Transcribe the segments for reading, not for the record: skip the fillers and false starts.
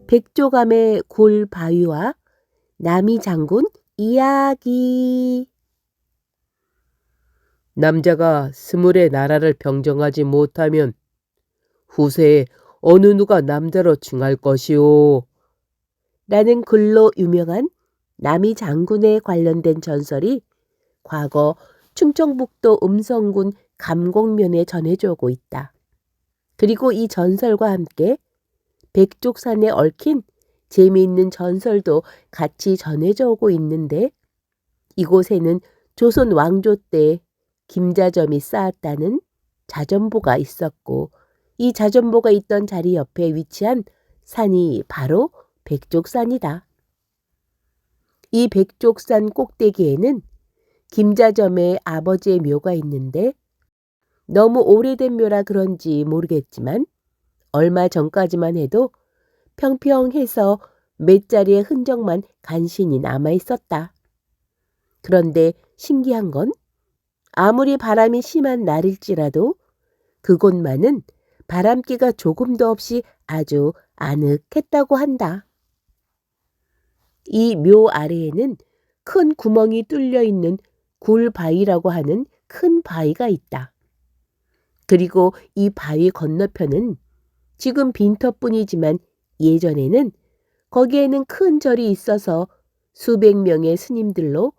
백조감의 굴바위와 남이 장군 이야기. 남자가 스물의 나라를 평정하지 못하면 후세에 어느 누가 남자로 칭할 것이오. 라는 글로 유명한 남이 장군에 관련된 전설이 과거 충청북도 음성군 감곡면에 전해져 오고 있다. 그리고 이 전설과 함께 백족산에 얽힌 재미있는 전설도 같이 전해져 오고 있는데, 이곳에는 조선 왕조 때 김자점이 쌓았다는 자전보가 있었고, 이 자전보가 있던 자리 옆에 위치한 산이 바로 백족산이다. 이 백족산 꼭대기에는 김자점의 아버지의 묘가 있는데, 너무 오래된 묘라 그런지 모르겠지만 얼마 전까지만 해도 평평해서 몇 자리의 흔적만 간신히 남아 있었다. 그런데 신기한 건 아무리 바람이 심한 날일지라도 그곳만은 바람기가 조금도 없이 아주 아늑했다고 한다. 이 묘 아래에는 큰 구멍이 뚫려 있는 굴바위라고 하는 큰 바위가 있다. 그리고 이 바위 건너편은 지금 빈터뿐이지만 예전에는 거기에는 큰 절이 있어서 수백 명의 스님들로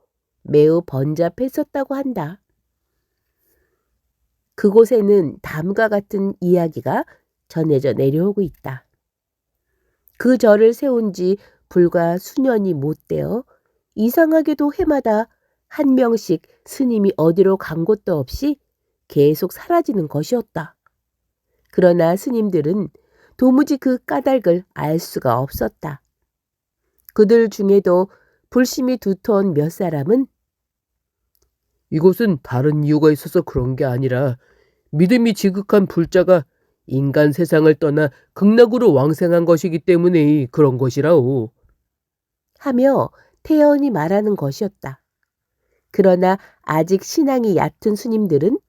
매우 번잡했었다고 한다. 그곳에는 다음과 같은 이야기가 전해져 내려오고 있다. 그 절을 세운 지 불과 수년이 못 되어 이상하게도 해마다 한 명씩 스님이 어디로 간 곳도 없이 계속 사라지는 것이었다. 그러나 스님들은 도무지 그 까닭을 알 수가 없었다. 그들 중에도 불심이 두터운 몇 사람은 이곳은 다른 이유가 있어서 그런 게 아니라 믿음이 지극한 불자가 인간 세상을 떠나 극락으로 왕생한 것이기 때문에 그런 것이라오. 하며 태연히 말하는 것이었다. 그러나 아직 신앙이 얕은 스님들은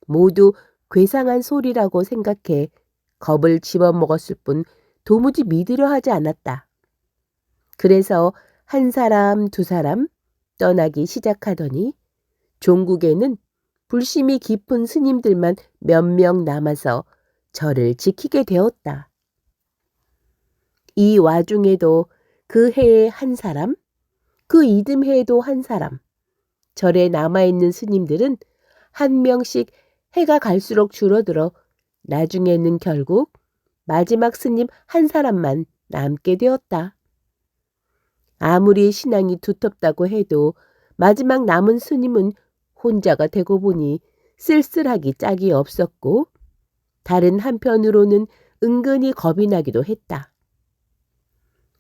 모두 괴상한 소리라고 생각해 겁을 집어먹었을 뿐 도무지 믿으려 하지 않았다. 그래서 한 사람 두 사람 떠나기 시작하더니 종국에는 불심이 깊은 스님들만 몇 명 남아서 절을 지키게 되었다. 이 와중에도 그 해에 한 사람, 그 이듬해에도 한 사람, 절에 남아있는 스님들은 한 명씩 해가 갈수록 줄어들어 나중에는 결국 마지막 스님 한 사람만 남게 되었다. 아무리 신앙이 두텁다고 해도 마지막 남은 스님은 혼자가 되고 보니 쓸쓸하기 짝이 없었고, 다른 한편으로는 은근히 겁이 나기도 했다.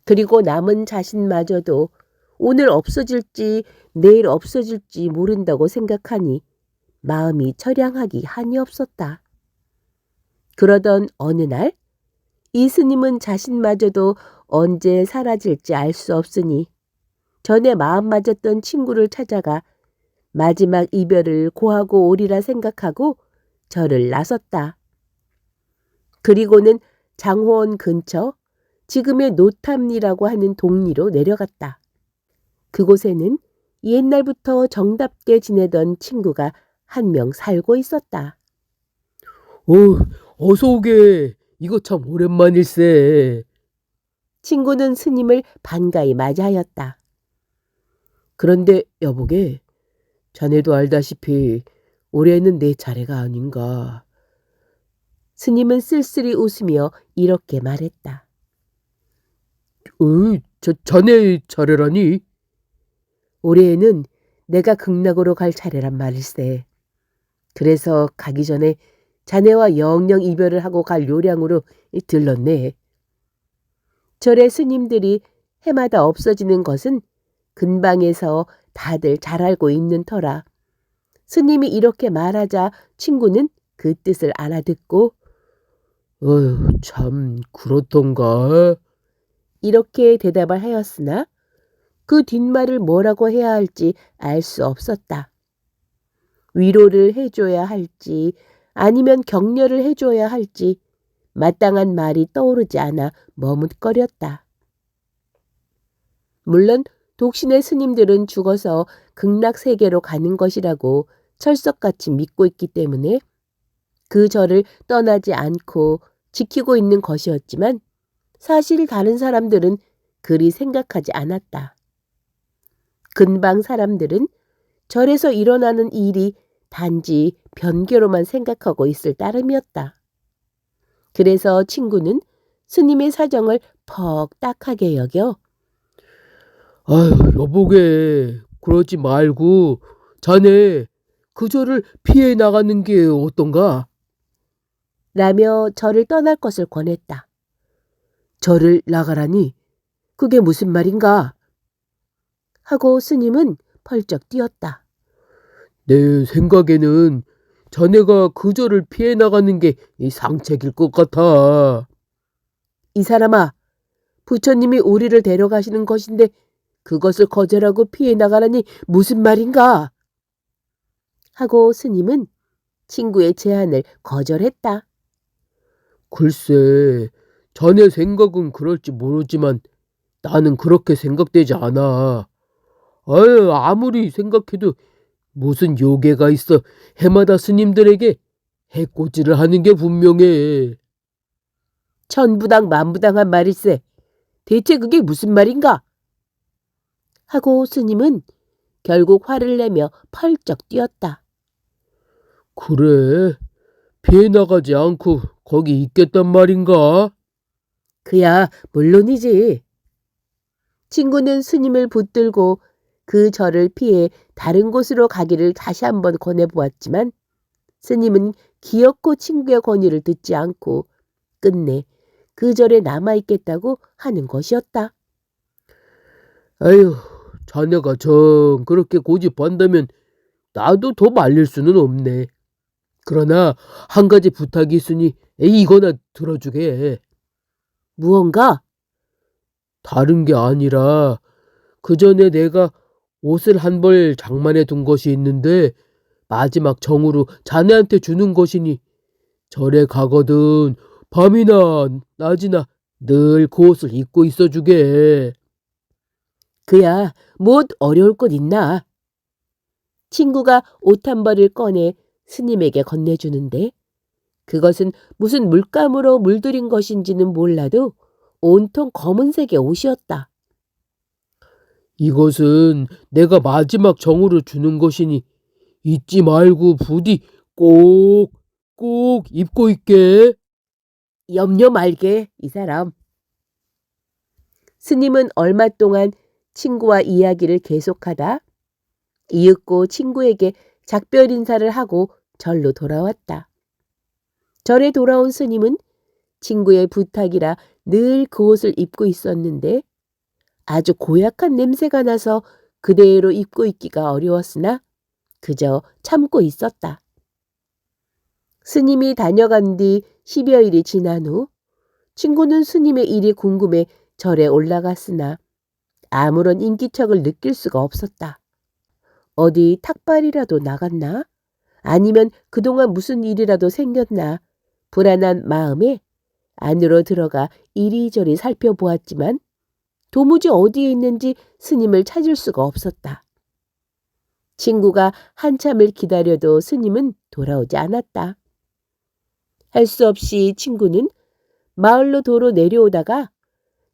그리고 남은 자신마저도 오늘 없어질지 내일 없어질지 모른다고 생각하니 마음이 처량하기 한이 없었다. 그러던 어느 날 이 스님은 자신마저도 언제 사라질지 알 수 없으니 전에 마음 맞았던 친구를 찾아가 마지막 이별을 고하고 오리라 생각하고 절을 나섰다. 그리고는 장호원 근처 지금의 노탐리라고 하는 동리로 내려갔다. 그곳에는 옛날부터 정답게 지내던 친구가 한 명 살고 있었다. 어서 오게. 이거 참 오랜만일세. 친구는 스님을 반가이 맞이하였다. 그런데 여보게, 자네도 알다시피 올해는 내 차례가 아닌가. 스님은 쓸쓸히 웃으며 이렇게 말했다. 자네 차례라니? 올해에는 내가 극락으로 갈 차례란 말일세. 그래서 가기 전에 자네와 영영 이별을 하고 갈 요량으로 들렀네. 절의 스님들이 해마다 없어지는 것은 근방에서 다들 잘 알고 있는 터라 스님이 이렇게 말하자 친구는 그 뜻을 알아듣고 참 그렇던가. 이렇게 대답을 하였으나 그 뒷말을 뭐라고 해야 할지 알 수 없었다. 위로를 해줘야 할지 아니면 격려를 해줘야 할지 마땅한 말이 떠오르지 않아 머뭇거렸다. 물론 독신의 스님들은 죽어서 극락세계로 가는 것이라고 철석같이 믿고 있기 때문에 그 절을 떠나지 않고 지키고 있는 것이었지만 사실 다른 사람들은 그리 생각하지 않았다. 근방 사람들은 절에서 일어나는 일이 단지 변개로만 생각하고 있을 따름이었다. 그래서 친구는 스님의 사정을 퍽 딱하게 여겨 아유, 여보게, 그러지 말고 자네 그 절을 피해 나가는 게 어떤가? 라며 절을 떠날 것을 권했다. 절을 나가라니 그게 무슨 말인가? 하고 스님은 펄쩍 뛰었다. 내 생각에는 자네가 그 절을 피해 나가는 게 이 상책일 것 같아. 이 사람아, 부처님이 우리를 데려가시는 것인데 그것을 거절하고 피해 나가라니 무슨 말인가? 하고 스님은 친구의 제안을 거절했다. 글쎄, 자네 생각은 그럴지 모르지만 나는 그렇게 생각되지 않아. 아유, 아무리 생각해도 무슨 요괴가 있어 해마다 스님들에게 해코지를 하는 게 분명해. 천부당 만부당한 말일세. 대체 그게 무슨 말인가? 하고 스님은 결국 화를 내며 펄쩍 뛰었다. 그래, 피해 나가지 않고 거기 있겠단 말인가? 그야 물론이지. 친구는 스님을 붙들고 그 절을 피해 다른 곳으로 가기를 다시 한번 권해보았지만 스님은 기어코 친구의 권유를 듣지 않고 끝내 그 절에 남아있겠다고 하는 것이었다. 아유, 자네가 정 그렇게 고집한다면 나도 더 말릴 수는 없네. 그러나 한 가지 부탁이 있으니 이거나 들어주게. 무언가? 다른 게 아니라 그 전에 내가 옷을 한 벌 장만해 둔 것이 있는데 마지막 정으로 자네한테 주는 것이니 절에 가거든 밤이나 낮이나 늘 그 옷을 입고 있어 주게. 그야 못 어려울 것 있나? 친구가 옷 한 벌을 꺼내 스님에게 건네주는데 그것은 무슨 물감으로 물들인 것인지는 몰라도 온통 검은색의 옷이었다. 이것은 내가 마지막 정으로 주는 것이니 잊지 말고 부디 꼭 입고 있게. 염려 말게, 이 사람. 스님은 얼마 동안 친구와 이야기를 계속하다 이윽고 친구에게 작별 인사를 하고 절로 돌아왔다. 절에 돌아온 스님은 친구의 부탁이라 늘 그 옷을 입고 있었는데 아주 고약한 냄새가 나서 그대로 입고 있기가 어려웠으나 그저 참고 있었다. 스님이 다녀간 뒤 10여일이 지난 후 친구는 스님의 일이 궁금해 절에 올라갔으나 아무런 인기척을 느낄 수가 없었다. 어디 탁발이라도 나갔나? 아니면 그동안 무슨 일이라도 생겼나? 불안한 마음에 안으로 들어가 이리저리 살펴보았지만 도무지 어디에 있는지 스님을 찾을 수가 없었다. 친구가 한참을 기다려도 스님은 돌아오지 않았다. 할 수 없이 친구는 마을로 도로 내려오다가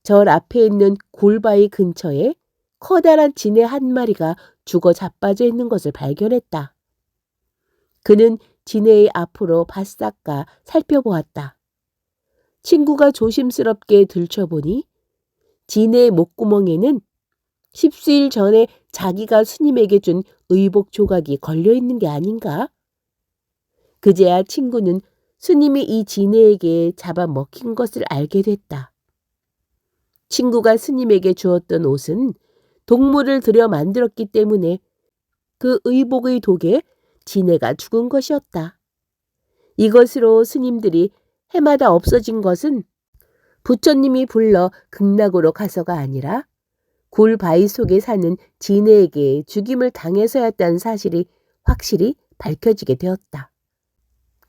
절 앞에 있는 골바위 근처에 커다란 진해 한 마리가 죽어 자빠져 있는 것을 발견했다. 그는 진해의 앞으로 바싹 가 살펴보았다. 친구가 조심스럽게 들춰보니 진해의 목구멍에는 십수일 전에 자기가 스님에게 준 의복 조각이 걸려있는 게 아닌가? 그제야 친구는 스님이 이 진해에게 잡아먹힌 것을 알게 됐다. 친구가 스님에게 주었던 옷은 동물을 들여 만들었기 때문에 그 의복의 독에 진해가 죽은 것이었다. 이것으로 스님들이 해마다 없어진 것은 부처님이 불러 극락으로 가서가 아니라 굴 바위 속에 사는 진해에게 죽임을 당해서였다는 사실이 확실히 밝혀지게 되었다.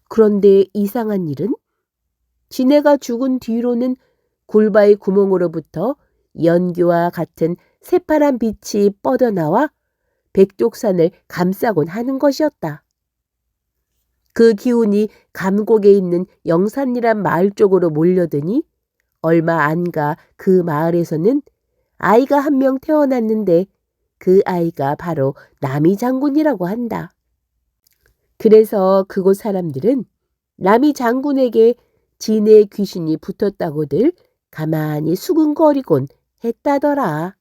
그런데 이상한 일은 지네가 죽은 뒤로는 굴바위 구멍으로부터 연기와 같은 새파란 빛이 뻗어나와 백독산을 감싸곤 하는 것이었다. 그 기운이 감곡에 있는 영산이란 마을 쪽으로 몰려드니 얼마 안 가 그 마을에서는 아이가 한 명 태어났는데 그 아이가 바로 남이 장군이라고 한다. 그래서 그곳 사람들은 남이 장군에게 진의 귀신이 붙었다고들 가만히 수근거리곤 했다더라.